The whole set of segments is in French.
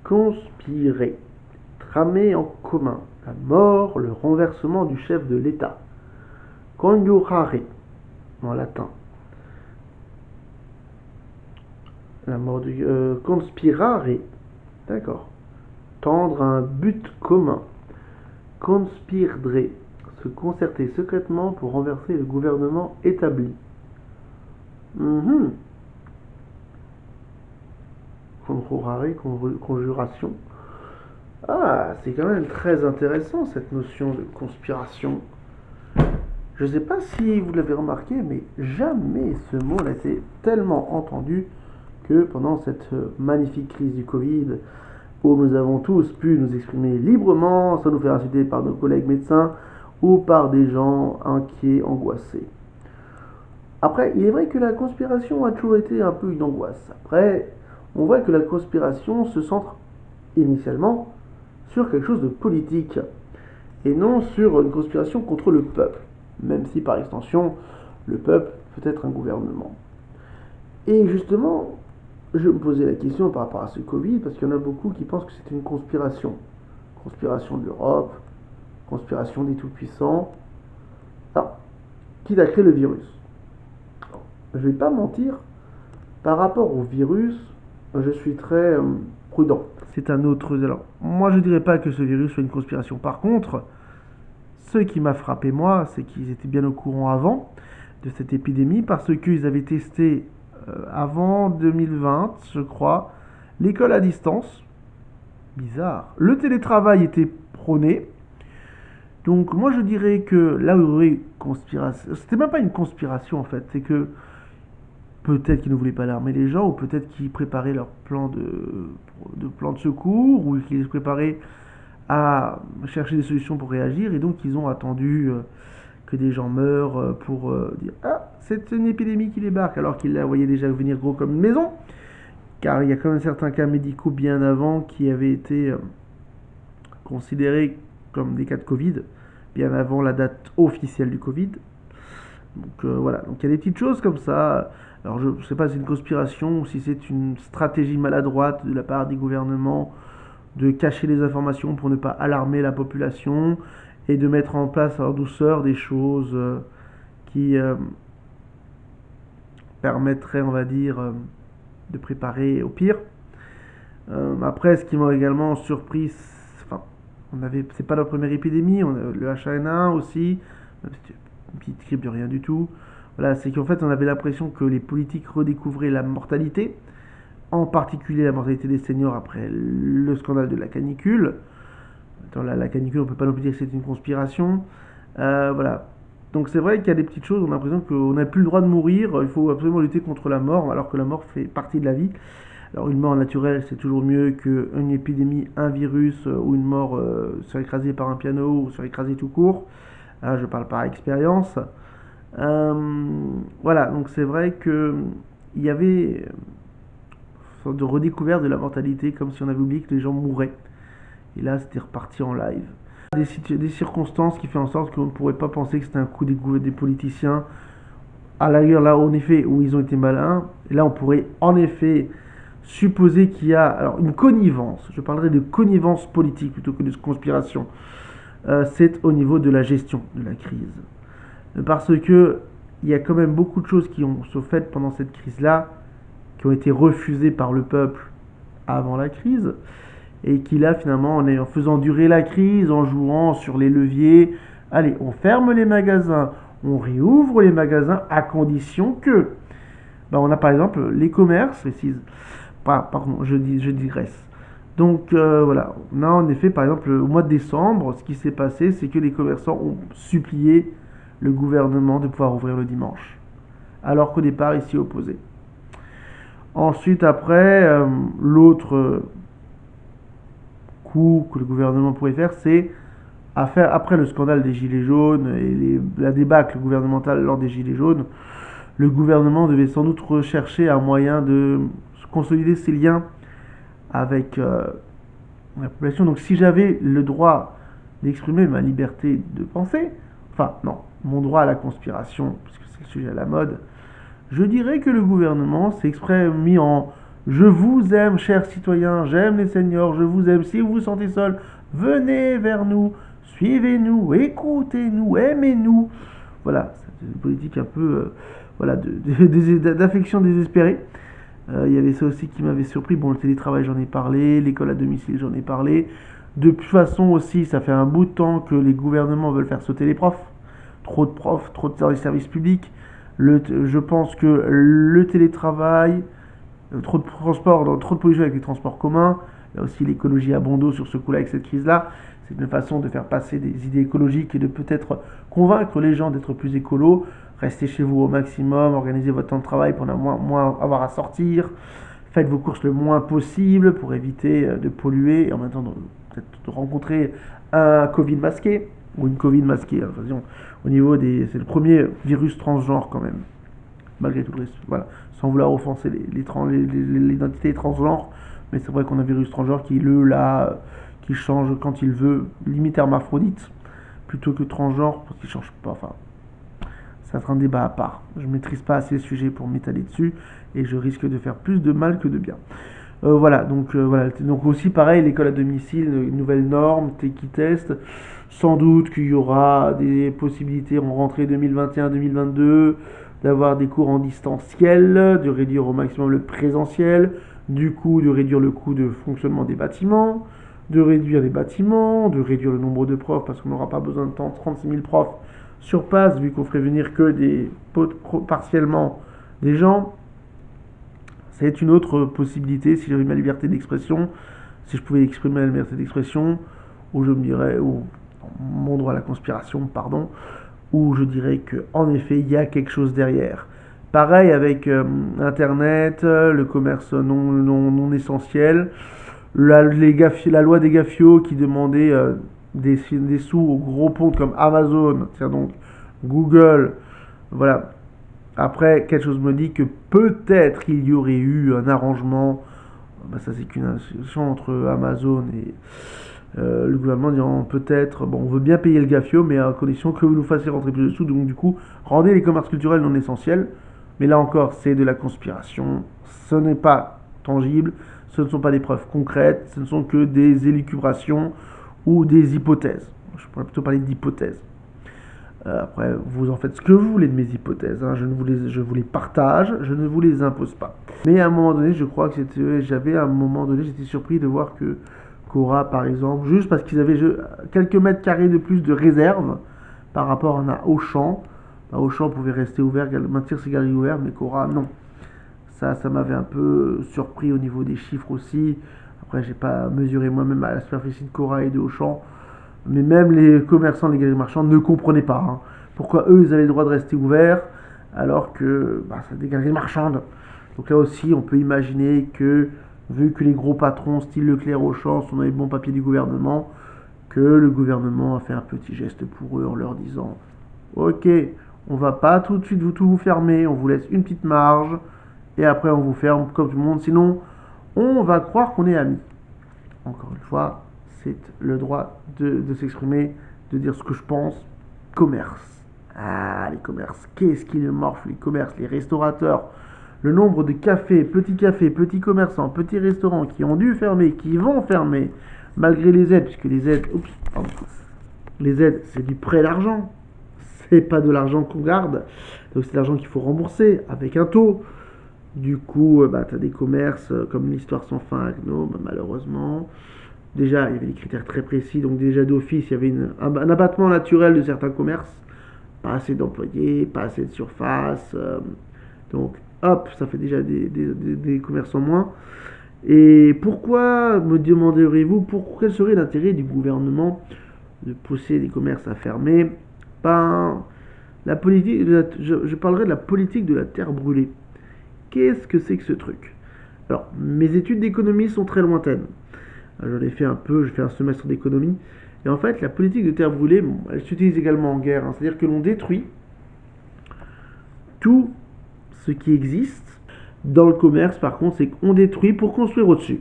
Conspirer. Tramer en commun. La mort, le renversement du chef de l'État. Conjurare, en latin. La mort du... conspirare. D'accord. Tendre un but commun. Conspirdre. Se concerter secrètement pour renverser le gouvernement établi. Conjurare, conjuration. Ah, c'est quand même très intéressant cette notion de conspiration. Je ne sais pas si vous l'avez remarqué, mais jamais ce mot n'a été tellement entendu que pendant cette magnifique crise du Covid, où nous avons tous pu nous exprimer librement, sans nous faire insulter par nos collègues médecins ou par des gens inquiets, angoissés. Après, il est vrai que la conspiration a toujours été un peu une angoisse. Après, on voit que la conspiration se centre initialement sur quelque chose de politique et non sur une conspiration contre le peuple, même si par extension, le peuple peut être un gouvernement. Et justement, je me posais la question par rapport à ce Covid, parce qu'il y en a beaucoup qui pensent que c'est une conspiration. Conspiration de l'Europe, conspiration des tout-puissants. Alors, qui a créé le virus? Je ne vais pas mentir, par rapport au virus, je suis très prudent. C'est un autre... Alors, moi, je ne dirais pas que ce virus soit une conspiration. Par contre, ce qui m'a frappé, moi, c'est qu'ils étaient bien au courant avant de cette épidémie, parce qu'ils avaient testé avant 2020, je crois, l'école à distance. Bizarre. Le télétravail était prôné. Donc moi je dirais que là où il y aurait conspiration, c'était même pas une conspiration en fait, c'est que peut-être qu'ils ne voulaient pas alarmer les gens, ou peut-être qu'ils préparaient leur plan de secours, ou qu'ils se préparaient à chercher des solutions pour réagir, et donc ils ont attendu que des gens meurent pour dire ah, c'est une épidémie qui débarque, alors qu'ils la voyaient déjà venir gros comme une maison, car il y a quand même certains cas médicaux bien avant qui avaient été considérés comme des cas de Covid, bien avant la date officielle du Covid. Donc voilà, donc il y a des petites choses comme ça. Alors je ne sais pas si c'est une conspiration ou si c'est une stratégie maladroite de la part des gouvernements de cacher les informations pour ne pas alarmer la population et de mettre en place en douceur des choses qui permettraient, on va dire, de préparer au pire. Après, ce qui m'a également surpris, enfin, c'est pas la première épidémie, on a le H1N1 aussi, c'était une petite grippe de rien du tout. Voilà, c'est qu'en fait, on avait l'impression que les politiques redécouvraient la mortalité, en particulier la mortalité des seniors après le scandale de la canicule. Attends, la canicule, on peut pas non plus dire que c'est une conspiration. Voilà. Donc c'est vrai qu'il y a des petites choses, on a l'impression qu'on n'a plus le droit de mourir, il faut absolument lutter contre la mort, alors que la mort fait partie de la vie. Alors une mort naturelle, c'est toujours mieux qu'une épidémie, un virus ou une mort sur écrasée par un piano ou sur écrasée tout court. Là, je parle par expérience. Voilà, donc c'est vrai que il y avait une sorte de redécouverte de la mortalité, comme si on avait oublié que les gens mouraient. Et là, c'était reparti en live. Des circonstances qui font en sorte qu'on ne pourrait pas penser que c'était un coup des politiciens. À l'ailleurs, là, en effet, où ils ont été malins, et là, on pourrait en effet supposer qu'il y a alors une connivence, je parlerai de connivence politique plutôt que de conspiration, c'est au niveau de la gestion de la crise. Parce que il y a quand même beaucoup de choses qui sont faites pendant cette crise-là, qui ont été refusées par le peuple avant la crise, et qui là finalement, en faisant durer la crise, en jouant sur les leviers, allez, on ferme les magasins, on réouvre les magasins à condition que, ben, on a par exemple les commerces, précise, pardon, je digresse. Donc voilà, on a en effet par exemple au mois de décembre, ce qui s'est passé, c'est que les commerçants ont supplié le gouvernement de pouvoir ouvrir le dimanche, alors qu'au départ ils s'y opposaient. Ensuite après, l'autre coup que le gouvernement pourrait faire, c'est après le scandale des Gilets jaunes et la débâcle gouvernementale lors des Gilets jaunes, le gouvernement devait sans doute rechercher un moyen de consolider ses liens avec la population. Donc si j'avais le droit d'exprimer ma liberté de penser, enfin non, mon droit à la conspiration, puisque c'est le sujet à la mode, je dirais que le gouvernement s'est exprès mis en Je vous aime, chers citoyens, j'aime les seniors, je vous aime. Si vous vous sentez seul, venez vers nous, suivez-nous, écoutez-nous, aimez-nous. Voilà, c'est une politique un peu voilà, d'affection désespérée. Il y avait ça aussi qui m'avait surpris. Bon, le télétravail, j'en ai parlé, l'école à domicile, j'en ai parlé. De toute façon aussi, ça fait un bout de temps que les gouvernements veulent faire sauter les profs. Trop de profs, trop de services publics. Je pense que le télétravail, trop de transport, trop de pollution avec les transports communs, là aussi l'écologie a bon dos sur ce coup-là avec cette crise-là. C'est une façon de faire passer des idées écologiques et de peut-être convaincre les gens d'être plus écolos. Restez chez vous au maximum, organisez votre temps de travail pour moins avoir à sortir. Faites vos courses le moins possible pour éviter de polluer et en même temps peut-être de rencontrer un Covid masqué ou une Covid masquée. Attention, au niveau des, c'est le premier virus transgenre quand même, malgré tout le reste. Voilà, sans vouloir offenser l'identité transgenre, mais c'est vrai qu'on a un virus transgenre qui qui change quand il veut, limite hermaphrodite plutôt que transgenre parce qu'il change pas. Enfin, ça sera un débat à part. Je ne maîtrise pas assez le sujet pour m'étaler dessus et je risque de faire plus de mal que de bien. Voilà, donc aussi pareil, l'école à domicile, une nouvelle norme, qui teste. Sans doute qu'il y aura des possibilités en rentrée 2021-2022 d'avoir des cours en distanciel, de réduire au maximum le présentiel, du coup de réduire le coût de fonctionnement des bâtiments, de réduire les bâtiments, de réduire le nombre de profs parce qu'on n'aura pas besoin de 36 000 profs sur place vu qu'on ferait venir que partiellement des gens. C'est une autre possibilité si j'avais ma liberté d'expression, si je pouvais exprimer la liberté d'expression, où je me dirais, ou mon droit à la conspiration, pardon, où je dirais qu'en effet il y a quelque chose derrière. Pareil avec Internet, le commerce non essentiel, la loi des GAFIO qui demandait des sous aux gros pontes comme Amazon, c'est donc Google, voilà. Après, quelque chose me dit que peut-être il y aurait eu un arrangement, bah ça c'est qu'une discussion entre Amazon et le gouvernement disant peut-être, bon on veut bien payer le GAFIO mais à condition que vous nous fassiez rentrer plus de sous, donc du coup rendez les commerces culturels non essentiels, mais là encore c'est de la conspiration, ce n'est pas tangible, ce ne sont pas des preuves concrètes, ce ne sont que des élucubrations ou des hypothèses. Je pourrais plutôt parler d'hypothèses. Après, vous en faites ce que vous voulez de mes hypothèses. Hein. Je vous les partage, je ne vous les impose pas. Mais à un moment donné, je crois que j'étais surpris de voir que Cora, par exemple, juste parce qu'ils avaient quelques mètres carrés de plus de réserve par rapport à Auchan. Auchan pouvait rester ouvert, maintenir ses galeries ouvertes, mais Cora, non. Ça m'avait un peu surpris au niveau des chiffres aussi. Après, j'ai pas mesuré moi-même à la superficie de Cora et de Auchan. Mais même les commerçants, les galeries marchandes ne comprenaient pas hein, pourquoi eux ils avaient le droit de rester ouverts alors que c'est des galeries marchandes. Donc là aussi, on peut imaginer que, vu que les gros patrons, style Leclerc, Auchan, sont dans les bons papiers du gouvernement, que le gouvernement a fait un petit geste pour eux en leur disant ok, on va pas tout de suite tout vous fermer, on vous laisse une petite marge et après on vous ferme comme tout le monde, sinon on va croire qu'on est amis. Encore une fois, c'est le droit de s'exprimer, de dire ce que je pense. Commerce. Ah, les commerces. Qu'est-ce qu'ils morflent, les commerces, les restaurateurs. Le nombre de cafés, petits commerçants, petits restaurants qui ont dû fermer, qui vont fermer, malgré les aides, puisque les aides, c'est du prêt d'argent. C'est pas de l'argent qu'on garde. Donc c'est de l'argent qu'il faut rembourser avec un taux. Du coup, tu as des commerces comme l'histoire sans fin à Gnome, malheureusement. Déjà, il y avait des critères très précis, donc déjà d'office, il y avait un abattement naturel de certains commerces. Pas assez d'employés, pas assez de surface. Donc, hop, ça fait déjà des commerces en moins. Et pourquoi, me demanderez-vous, quel serait l'intérêt du gouvernement de pousser les commerces à fermer? Ben, je parlerai de la politique de la terre brûlée. Qu'est-ce que c'est que ce truc? Alors, mes études d'économie sont très lointaines. J'en ai fait un peu, j'ai fait un semestre d'économie. Et en fait, la politique de terre brûlée, elle s'utilise également en guerre. Hein. C'est-à-dire que l'on détruit tout ce qui existe. Dans le commerce, par contre, c'est qu'on détruit pour construire au-dessus.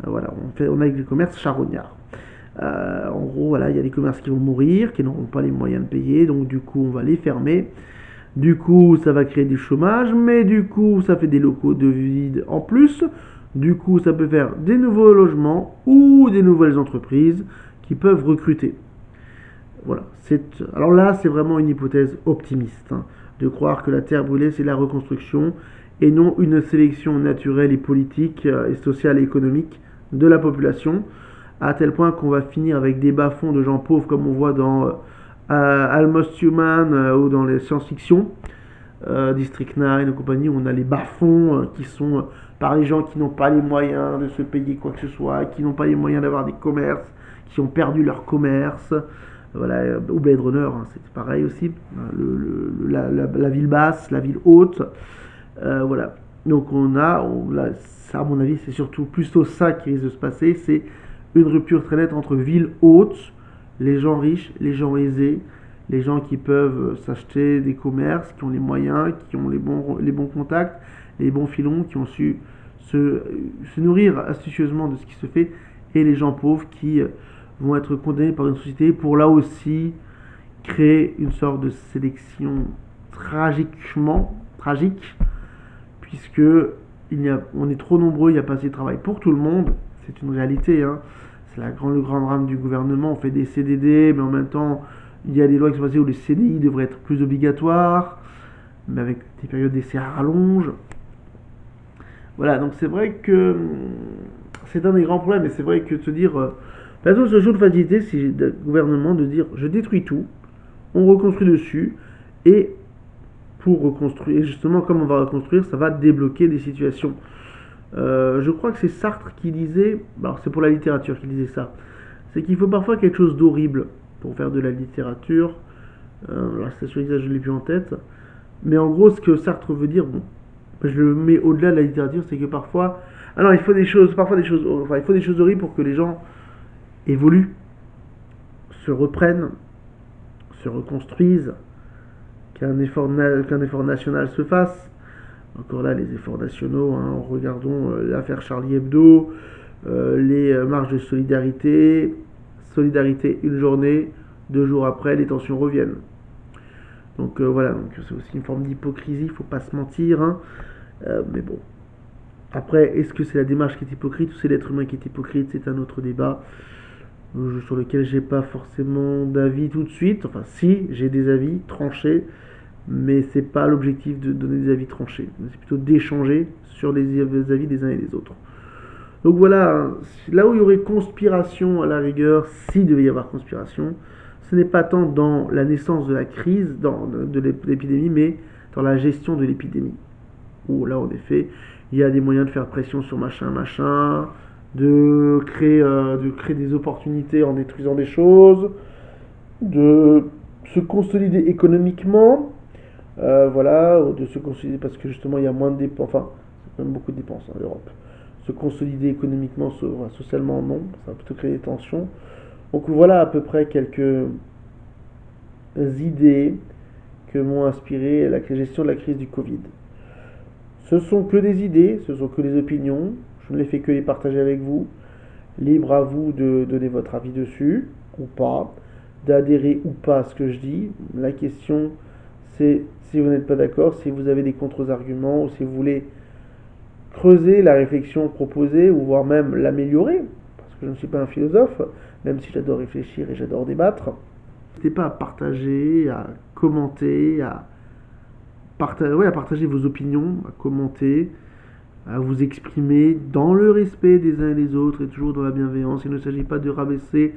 Voilà, on a des commerces charognards. En gros, voilà, il y a des commerces qui vont mourir, qui n'auront pas les moyens de payer, donc du coup, on va les fermer. Du coup, ça va créer du chômage, mais du coup, ça fait des locaux de vide en plus. Du coup, ça peut faire des nouveaux logements ou des nouvelles entreprises qui peuvent recruter. Voilà. Alors là, c'est vraiment une hypothèse optimiste, hein, de croire que la terre brûlée, c'est la reconstruction et non une sélection naturelle et politique, et sociale et économique de la population, à tel point qu'on va finir avec des bas-fonds de gens pauvres comme on voit dans Almost Human ou dans les science-fiction, District 9 et compagnie, où on a les bas-fonds qui sont par les gens qui n'ont pas les moyens de se payer quoi que ce soit, qui n'ont pas les moyens d'avoir des commerces, qui ont perdu leur commerce. Voilà, ou Blade Runner, hein, c'est pareil aussi. La ville basse, la ville haute. Voilà. Donc ça à mon avis, c'est surtout plutôt ça qui risque de se passer. C'est une rupture très nette entre ville haute, les gens riches, les gens aisés, les gens qui peuvent s'acheter des commerces, qui ont les moyens, qui ont les bons contacts, les bons filons, qui ont su se nourrir astucieusement de ce qui se fait, et les gens pauvres qui vont être condamnés par une société pour là aussi créer une sorte de sélection tragique, puisque on est trop nombreux, il n'y a pas assez de travail pour tout le monde, c'est une réalité, hein. C'est le grand drame du gouvernement, on fait des CDD, mais en même temps, il y a des lois qui sont passées où les CDI devraient être plus obligatoires, mais avec des périodes d'essai à rallonge. Voilà, donc c'est vrai que c'est un des grands problèmes, et c'est vrai que de se dire, de toute façon, ce jour de facilité, c'est le gouvernement de dire, je détruis tout, on reconstruit dessus, et pour reconstruire, et justement, comme on va reconstruire, ça va débloquer des situations. Je crois que c'est Sartre qui disait, alors c'est pour la littérature qui disait ça, c'est qu'il faut parfois quelque chose d'horrible pour faire de la littérature. La citation exacte, je ne l'ai plus en tête. Mais en gros, ce que Sartre veut dire, bon, je le mets au-delà de la littérature, c'est que parfois. Ah non, il faut des choses, parfois des choses, enfin, il faut des choses horribles pour que les gens évoluent, se reprennent, se reconstruisent, qu'un effort national se fasse. Encore là, les efforts nationaux, hein, regardons l'affaire Charlie Hebdo, les marches de solidarité. Solidarité une journée, 2 jours après, les tensions reviennent. Donc voilà, donc c'est aussi une forme d'hypocrisie, il ne faut pas se mentir, hein. Mais bon. Après, est-ce que c'est la démarche qui est hypocrite ou c'est l'être humain qui est hypocrite? C'est un autre débat sur lequel j'ai pas forcément d'avis tout de suite. Enfin, si, j'ai des avis tranchés, mais c'est pas l'objectif de donner des avis tranchés. C'est plutôt d'échanger sur les avis des uns et des autres. Donc voilà, hein, là où il y aurait conspiration à la rigueur, s'il devait y avoir conspiration, ce n'est pas tant dans la naissance de la crise, de l'épidémie, mais dans la gestion de l'épidémie. Où là, en effet, il y a des moyens de faire pression sur machin, de créer des opportunités en détruisant des choses, de se consolider économiquement, voilà, de se consolider parce que justement il y a moins de dépenses, enfin, c'est quand même beaucoup de dépenses en Europe. Se consolider économiquement, socialement, non, ça va plutôt créer des tensions. Donc voilà à peu près quelques idées que m'ont inspiré la gestion de la crise du Covid. Ce sont que des idées, ce sont que des opinions, je ne les fais que les partager avec vous. Libre à vous de donner votre avis dessus, ou pas, d'adhérer ou pas à ce que je dis. La question, c'est si vous n'êtes pas d'accord, si vous avez des contre-arguments, ou si vous voulez creuser la réflexion proposée, ou voire même l'améliorer, parce que je ne suis pas un philosophe, même si j'adore réfléchir et j'adore débattre. N'hésitez pas à partager, à commenter, ouais, à partager vos opinions, à commenter, à vous exprimer dans le respect des uns et des autres et toujours dans la bienveillance. Il ne s'agit pas de rabaisser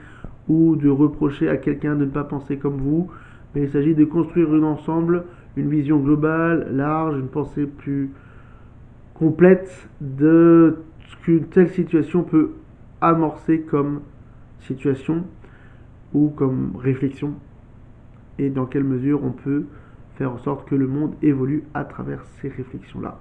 ou de reprocher à quelqu'un de ne pas penser comme vous, mais il s'agit de construire ensemble une vision globale, large, une pensée plus complète de ce qu'une telle situation peut amorcer comme situation ou comme réflexion et dans quelle mesure on peut faire en sorte que le monde évolue à travers ces réflexions-là.